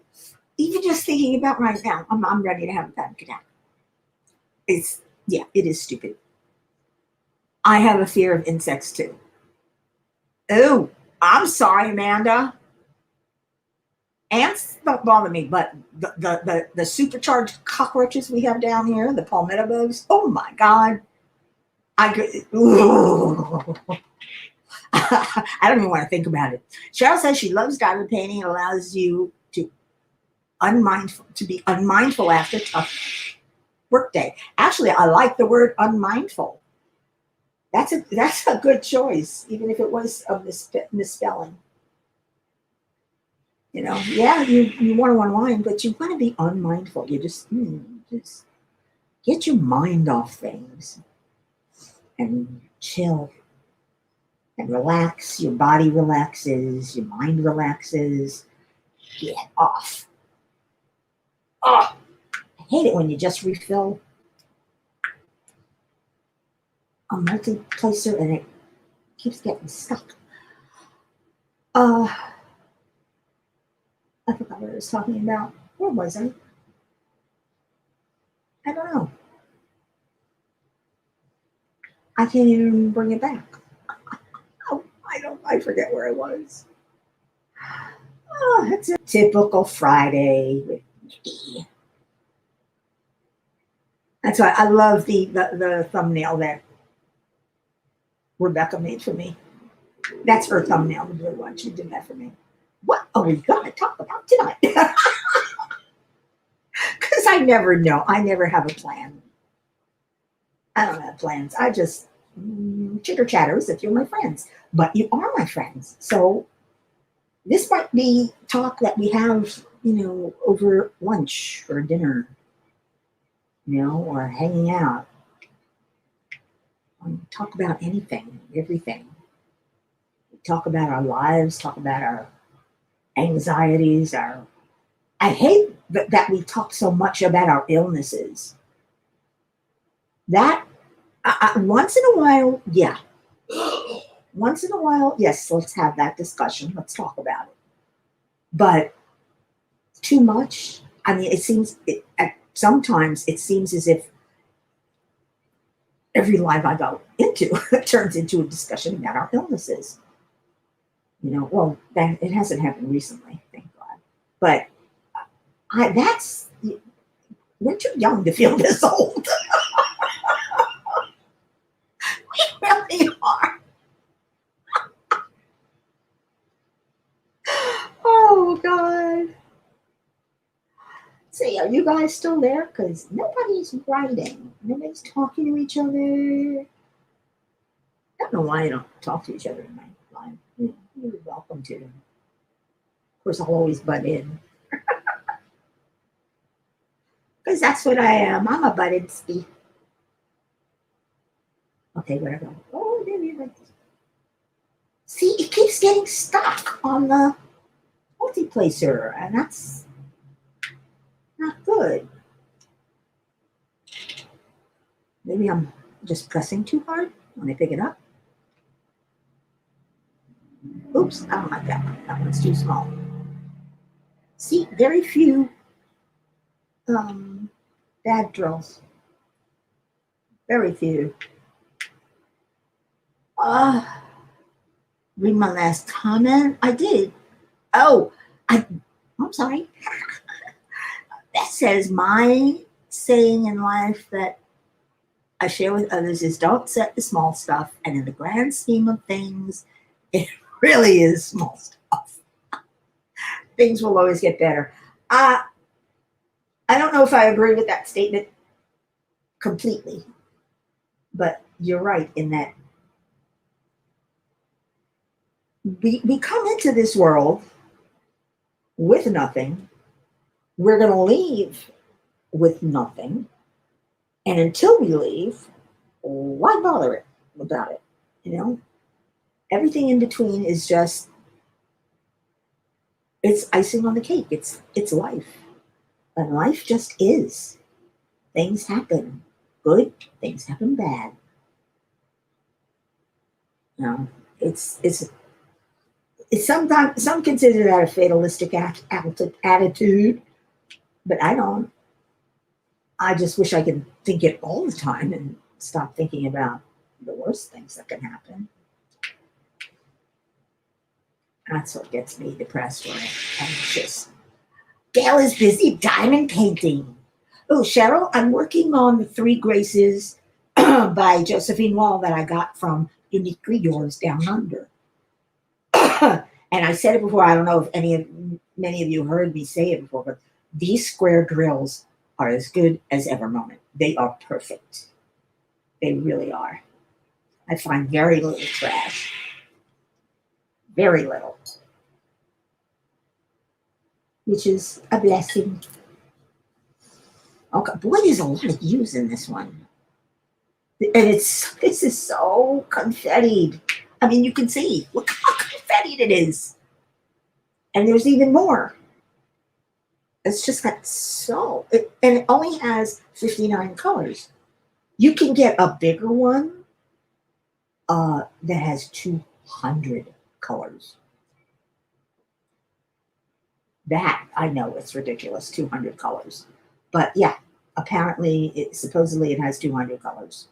Even just thinking about right now, I'm ready to have a panic attack. It is stupid. I have a fear of insects too. Oh, I'm sorry, Amanda. Ants don't bother me, but the supercharged cockroaches we have down here, the palmetto bugs. Oh my God, I don't even want to think about it. Cheryl says she loves diamond painting. It allows you to be unmindful after tough workday. Actually, I like the word unmindful. That's a good choice, even if it was a misspelling. Yeah, you want to unwind, but you want to be unmindful. You just get your mind off things and chill and relax. Your body relaxes, your mind relaxes. Get off. Oh, I hate it when you just refill a multiplacer and it keeps getting stuck. I forgot what I was talking about. Where was I? I don't know. I can't even bring it back. Oh, I forget where I was. Oh, it's a typical Friday with me. That's why I love the thumbnail that Rebecca made for me. That's her thumbnail, the blue one. She did that for me. What are we going to talk about tonight? Because I never know. I never have a plan. I don't have plans. I just chitter chatters if you're my friends. But you are my friends. So this might be talk that we have, over lunch or dinner, or hanging out. Talk about anything, everything. Talk about our lives, talk about our anxieties, our I hate that we talk so much about our illnesses. That once in a while, yeah. Once in a while, yes, let's have that discussion. Let's talk about it. But too much, I mean, sometimes it seems as if every live I go into turns into a discussion about our illnesses. Well, that it hasn't happened recently, thank God. But we're too young to feel this old. We really are. Oh God. Say, are you guys still there? Because nobody's writing. Nobody's talking to each other. I don't know why you don't talk to each other in my line. You're welcome to. Of course, I'll always butt in. Because that's what I am. I'm a butt in Steve. Okay, where I go? Oh, there you go. See, it keeps getting stuck on the multiplacer, and that's not good. Maybe I'm just pressing too hard when I pick it up. Oops, I don't like that one. That one's too small. See, very few bad drills. Very few. Read my last comment. I did. Oh, I'm sorry. That says my saying in life that I share with others is don't set the small stuff. And in the grand scheme of things, it really is small stuff. Things will always get better. I don't know if I agree with that statement completely, but you're right in that we come into this world with nothing. We're going to leave with nothing. And until we leave, why bother about it? Everything in between is just, it's icing on the cake. It's life. And life just is. Things happen good, things happen bad. It's sometimes some consider that a fatalistic attitude, but I don't. I just wish I could think it all the time and stop thinking about the worst things that can happen. That's what gets me depressed or anxious. Gail is busy diamond painting. Oh, Cheryl, I'm working on the Three Graces by Josephine Wall that I got from Uniquely Yours Down Under. And I said it before. I don't know if many of you heard me say it before, but these square drills are as good as ever moment. They are perfect. They really are. I find very little trash. Very little. Which is a blessing. Okay, boy, there's a lot of U's in this one. And this is so confettied. I mean, you can see, look how confettied it is. And there's even more. It's just got and it only has 59 colors. You can get a bigger one that has 200 colors. That, I know, it's ridiculous, 200 colors. But yeah, apparently, supposedly it has 200 colors.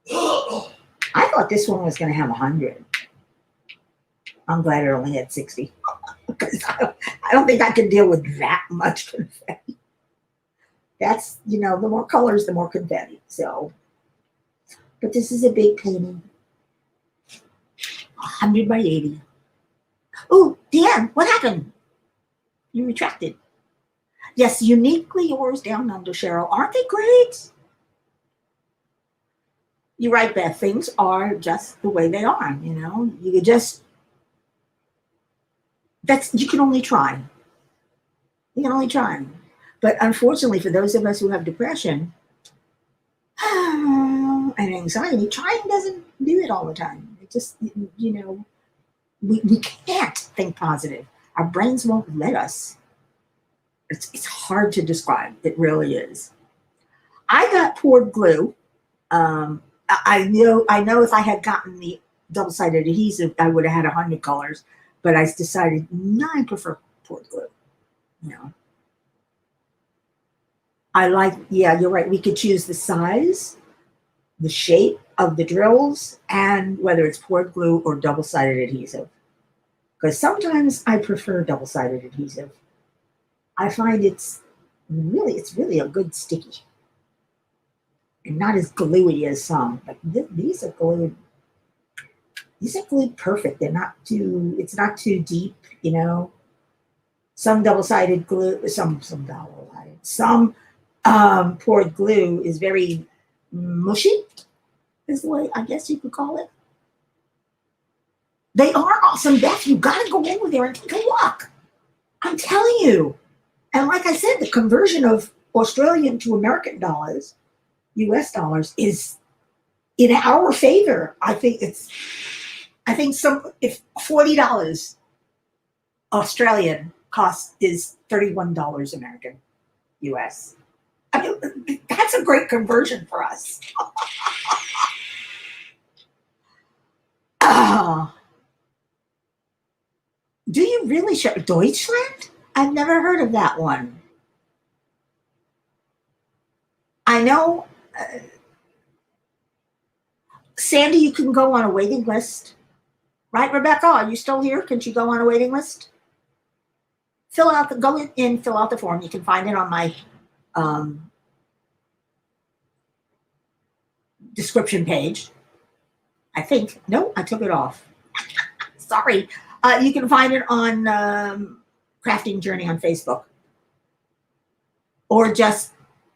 I thought this one was going to have 100. I'm glad it only had 60 because I don't think I could deal with that much confetti. That's, the more colors, the more confetti. So, but this is a big painting, 100 by 80. Oh, Deanne, what happened? You retracted. Yes, uniquely yours down under, Cheryl. Aren't they great? You're right, Beth. Things are just the way they are. You just, you can only try. You can only try. But unfortunately, for those of us who have depression and anxiety, trying doesn't do it all the time. It just, we can't think positive. Our brains won't let us. It's hard to describe. It really is. I got poured glue. I know if I had gotten the double-sided adhesive, I would have had 100 colors. But I decided, no, I prefer poured glue. Yeah, you're right. We could choose the size, the shape of the drills, and whether it's poured glue or double-sided adhesive. Because sometimes I prefer double-sided adhesive. I find it's really a good sticky. And not as gluey as some. But these are glued. These are glued perfect. It's not too deep, Some double-sided glue, some double-sided, some poured glue is very mushy, is the way I guess you could call it. They are awesome, Beth. You got to go over there and take a look. I'm telling you. And like I said, the conversion of Australian to American dollars, US dollars, is in our favor. I think if $40 Australian cost is $31 American US. I mean, that's a great conversion for us. Do you really share Deutschland? I've never heard of that one. I know, Sandy, you can go on a waiting list. Right, Rebecca? Are you still here? Can you go on a waiting list? Fill out the form. You can find it on my description page. I think. No, I took it off. Sorry. You can find it on Crafting Journey on Facebook. Or just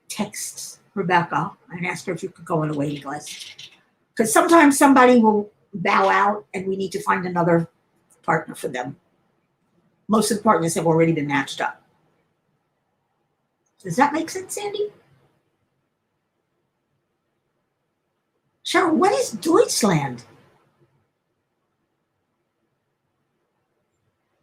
text Rebecca and ask her if you could go on a waiting list. Because sometimes somebody will bow out and we need to find another partner for them. Most of the partners have already been matched up. Does that make sense, Sandy? Cheryl, what is Deutschland?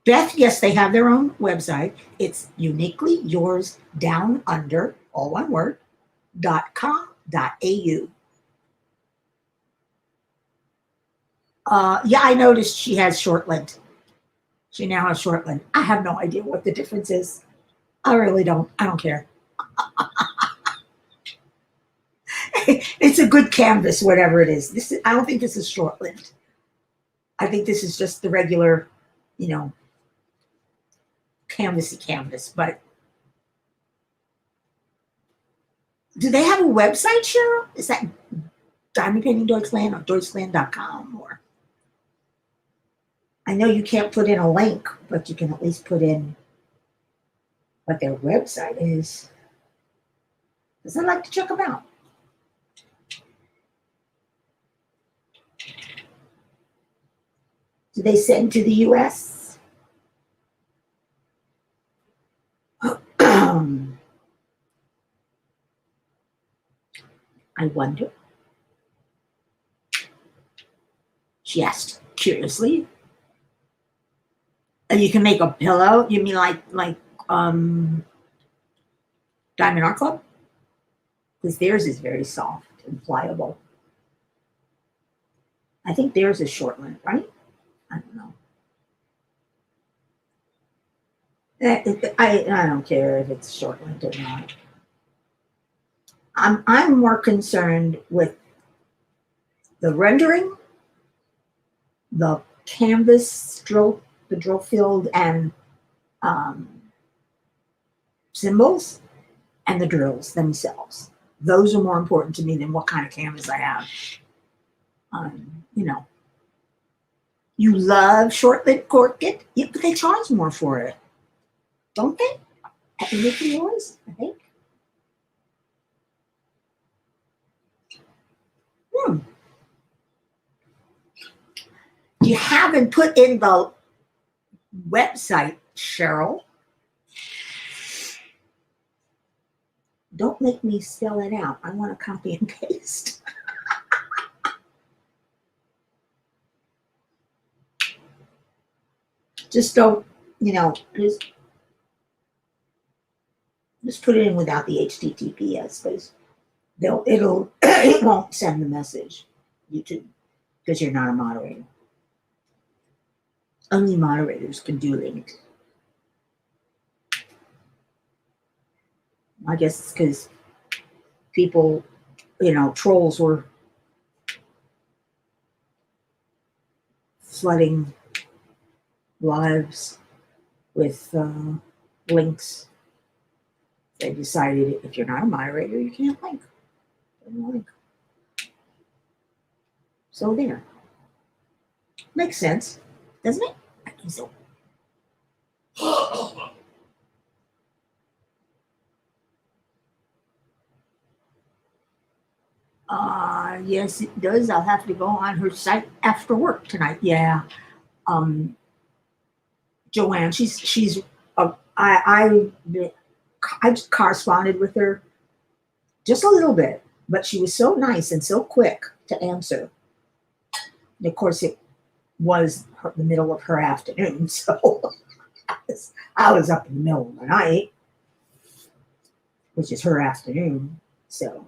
Beth, yes, they have their own website. It's uniquely yours down under, all one word, .com.au. Yeah, I noticed she has Shortland. She now has Shortland. I have no idea what the difference is. I really don't. I don't care. It's a good canvas, whatever it is. I don't think this is Shortland. I think this is just the regular, canvasy canvas. But do they have a website, Cheryl? Is that Diamond Painting Deutschland or Deutschland.com? Or I know you can't put in a link, but you can at least put in what their website is. Because I'd like to check them out. Do they send to the US? I wonder. She asked curiously. You can make a pillow? You mean like Diamond Art Club? Because theirs is very soft and pliable. I think theirs is Shortland, right? I don't know. I don't care if it's Shortland or not. I'm more concerned with the rendering, the canvas drill, the drill field and um, symbols and the drills themselves. Those are more important to me than what kind of canvas I have. You know, you love short-lived Cricut, yeah, but they charge more for it, don't they? At the Mickey yours, I think. Hmm. You haven't put in the website, Cheryl. Don't make me spell it out. I want to copy and paste. Just don't, you know, just put it in without the HTTPS, because it won't send the message, YouTube, because you're not a moderator. Only moderators can do links. I guess it's because people, you know, trolls were flooding lives with links. They decided if you're not a moderator, you can't link. So there. Makes sense, doesn't it? I think so. Yes, it does. I'll have to go on her site after work tonight. Yeah. Joanne, she's I corresponded with her just a little bit, but she was so nice and so quick to answer. And of course, it was the middle of her afternoon, so I was up in the middle of the night, which is her afternoon. So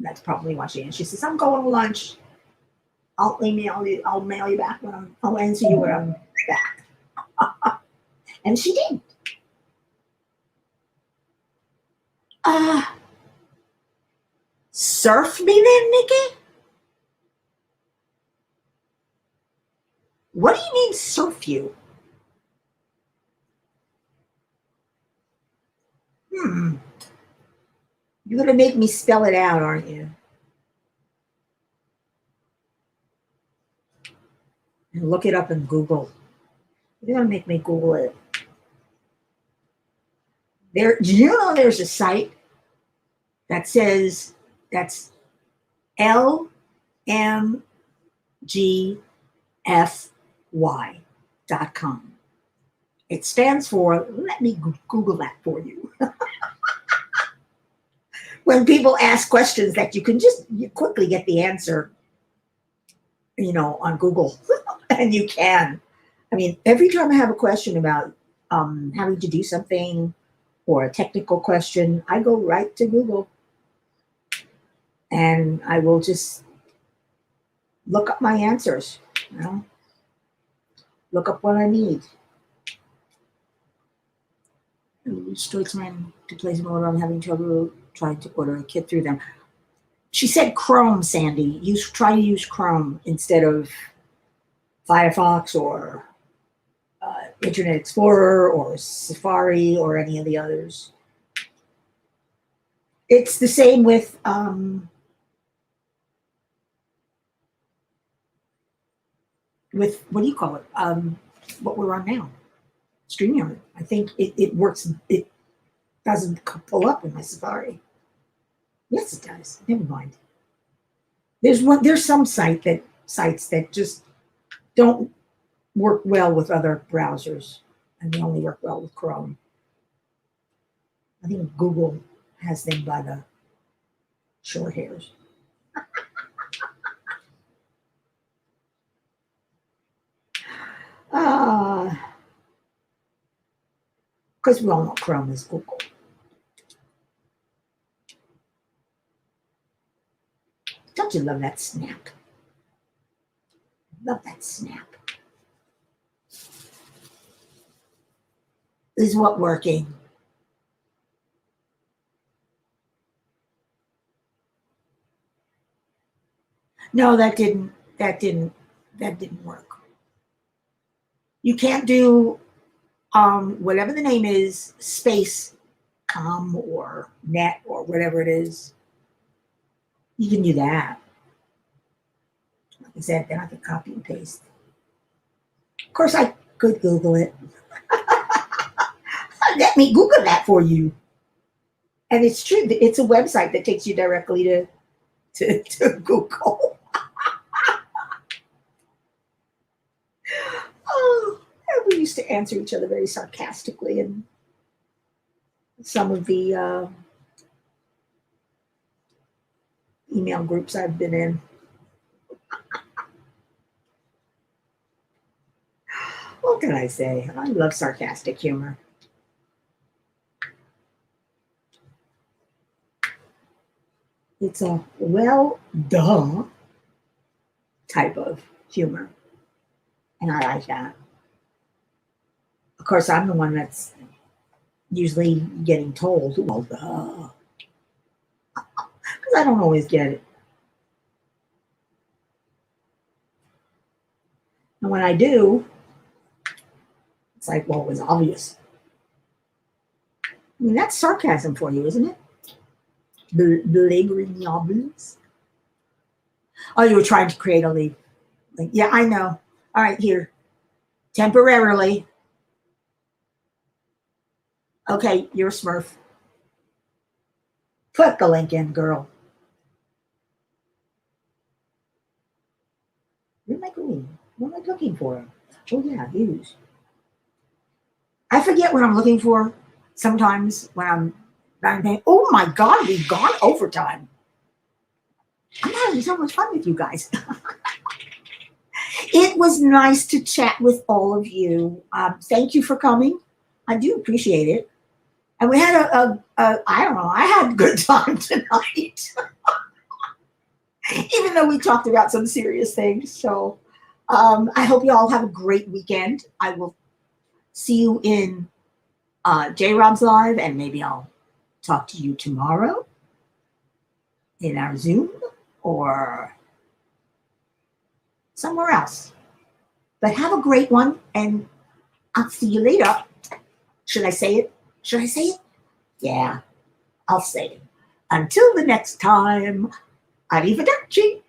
that's probably why she answered. She says, "I'm going to lunch. I'll mail you back when I'll answer you when I'm back." And she did. Surf me then, Nikki? What do you mean surf you? You're gonna make me spell it out, aren't you? And look it up in Google. You're gonna make me Google it. Do you know there's a site that says that's lmgfy.com. It stands for, let me Google that for you. When people ask questions that you quickly get the answer, you know, on Google, and you can. I mean, every time I have a question about having to do something or a technical question, I go right to Google and I will just look up my answers, you know, look up what I need. Stoichman to place an order. I'm having trouble trying to order a kit through them. She said Chrome, Sandy. Try to use Chrome instead of Firefox or Internet Explorer or Safari or any of the others. It's the same with what do you call it? What we're on now, StreamYard. I think it works. It doesn't pull up in my Safari. Yes, it does. Never mind. There's some sites that just don't work well with other browsers, and they only work well with Chrome. I think Google has them by the short hairs. Because we all know Chrome is Google. Don't you love that snap? Love that snap. Is what working? No, that didn't work. You can't do whatever the name is, space com or net or whatever it is. You can do that. Like I said, then I could copy and paste. Of course, I could Google it. Let me Google that for you. And it's true. It's a website that takes you directly to Google. Oh, and we used to answer each other very sarcastically in some of the email groups I've been in. What can I say? I love sarcastic humor. It's a well, duh type of humor. And I like that. Of course, I'm the one that's usually getting told, well, duh. Because I don't always get it. And when I do, it's like, well, it was obvious. I mean, that's sarcasm for you, isn't it? Belaboring the obvious. Oh, you were trying to create a lead. Yeah, I know. All right, here. Temporarily. Okay, you're a Smurf. Put the link in, girl. Where am I going? What am I looking for? Oh, yeah, use. I forget what I'm looking for sometimes when I'm not paying. Oh my God, we've gone overtime. I'm having so much fun with you guys. It was nice to chat with all of you. Thank you for coming. I do appreciate it. And we had I don't know, I had a good time tonight. Even though we talked about some serious things. So I hope you all have a great weekend. I will see you in J Rob's Live, and maybe I'll talk to you tomorrow in our Zoom or somewhere else. But have a great one, and I'll see you later. Should I say it? Should I say it? Yeah, I'll say it. Until the next time, arrivederci.